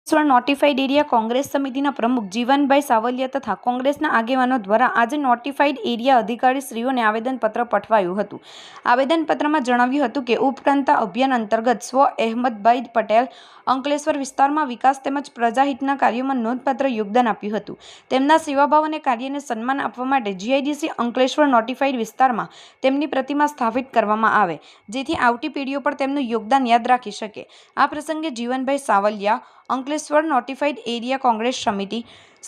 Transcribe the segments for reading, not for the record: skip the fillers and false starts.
Notified area Congress સમિતિના પ્રમુખ જીવનભાઈ સાવલિયા તથા કોંગ્રેસના આગેવાનો દ્વારા આજે નોટિફાઈડ એરિયા અધિકારીશ્રીઓને આવેદનપત્ર પઠવાયું હતું। આવેદનપત્રમાં જણાવ્યું હતું કે ઉપરાંત અભિયાન અંતર્ગત સ્વ અહેમદભાઈ પટેલ અંકલેશ્વર વિસ્તારમાં વિકાસ તેમજ પ્રજાહિતના કાર્યોમાં નોંધપાત્ર યોગદાન આપ્યું હતું। તેમના સેવાભાવ અને કાર્યને સન્માન આપવા માટે જીઆઈડીસી અંકલેશ્વર નોટિફાઈડ વિસ્તારમાં તેમની પ્રતિમા સ્થાપિત કરવામાં આવે, જેથી આવતી પેઢીઓ પર તેમનું યોગદાન યાદ રાખી શકે। આ પ્રસંગે જીવનભાઈ સાવલિયા, અંકલેશ્વર નોટિફાઈડ એરિયા કોંગ્રેસ સમિતિ,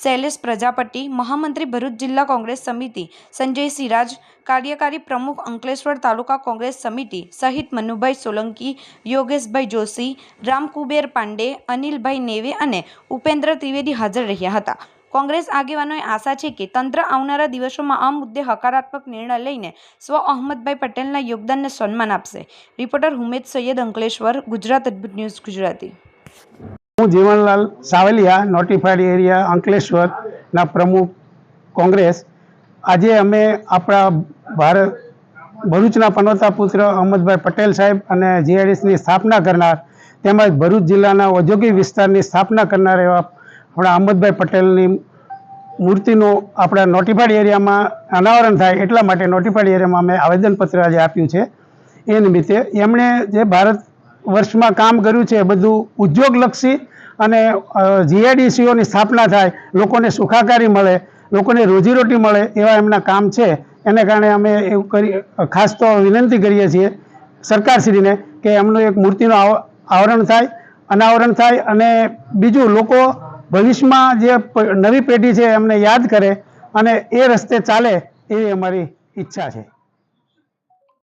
શૈલેષ પ્રજાપતિ, મહામંત્રી ભરૂચ જિલ્લા કોંગ્રેસ સમિતિ સંજય સિરાજ, કાર્યકારી પ્રમુખ અંકલેશ્વર તાલુકા કોંગ્રેસ સમિતિ સહિત મનુભાઈ સોલંકી, યોગેશભાઈ જોશી, રામકુબેર પાંડે, અનિલભાઈ નેવે અને ઉપેન્દ્ર ત્રિવેદી હાજર રહ્યા હતા। કોંગ્રેસ આગેવાનોએ આશા છે કે તંત્ર આવનારા દિવસોમાં આ મુદ્દે હકારાત્મક નિર્ણય લઈને સ્વ અહેમદભાઈ પટેલના યોગદાનને સન્માન આપશે। રિપોર્ટર હુમેદ સૈયદ, અંકલેશ્વર, ગુજરાત અદ્ભુત ન્યૂઝ ગુજરાતી। હું જીવનલાલ સાવલિયા, નોટિફાઈડ એરિયા અંકલેશ્વરના પ્રમુખ કોંગ્રેસ। આજે અમે આપણા ભરૂચના પનોતા પુત્ર અહેમદભાઈ પટેલ સાહેબ અને જીઆઈડીસીની સ્થાપના કરનાર તેમજ ભરૂચ જિલ્લાના ઔદ્યોગિક વિસ્તારની સ્થાપના કરનાર એવા આપણા અહેમદભાઈ પટેલની મૂર્તિનું આપણા નોટિફાઈડ એરિયામાં અનાવરણ થાય એટલા માટે નોટિફાઈડ એરિયામાં અમે આવેદનપત્ર આજે આપ્યું છે। એ નિમિત્તે એમણે જે ભારત વર્ષમાં કામ કર્યું છે બધું ઉદ્યોગલક્ષી અને જીઆઈડીસીઓની સ્થાપના થાય, લોકોને સુખાકારી મળે, લોકોને રોજીરોટી મળે એવા એમના કામ છે। એને કારણે અમે એવું ખાસ તો વિનંતી કરીએ છીએ સરકારશ્રીને કે એમનું એક મૂર્તિનું અનાવરણ થાય અને બીજું લોકો ભવિષ્યમાં જે નવી પેઢી છે એમને યાદ કરે અને એ રસ્તે ચાલે એવી અમારી ઈચ્છા છે।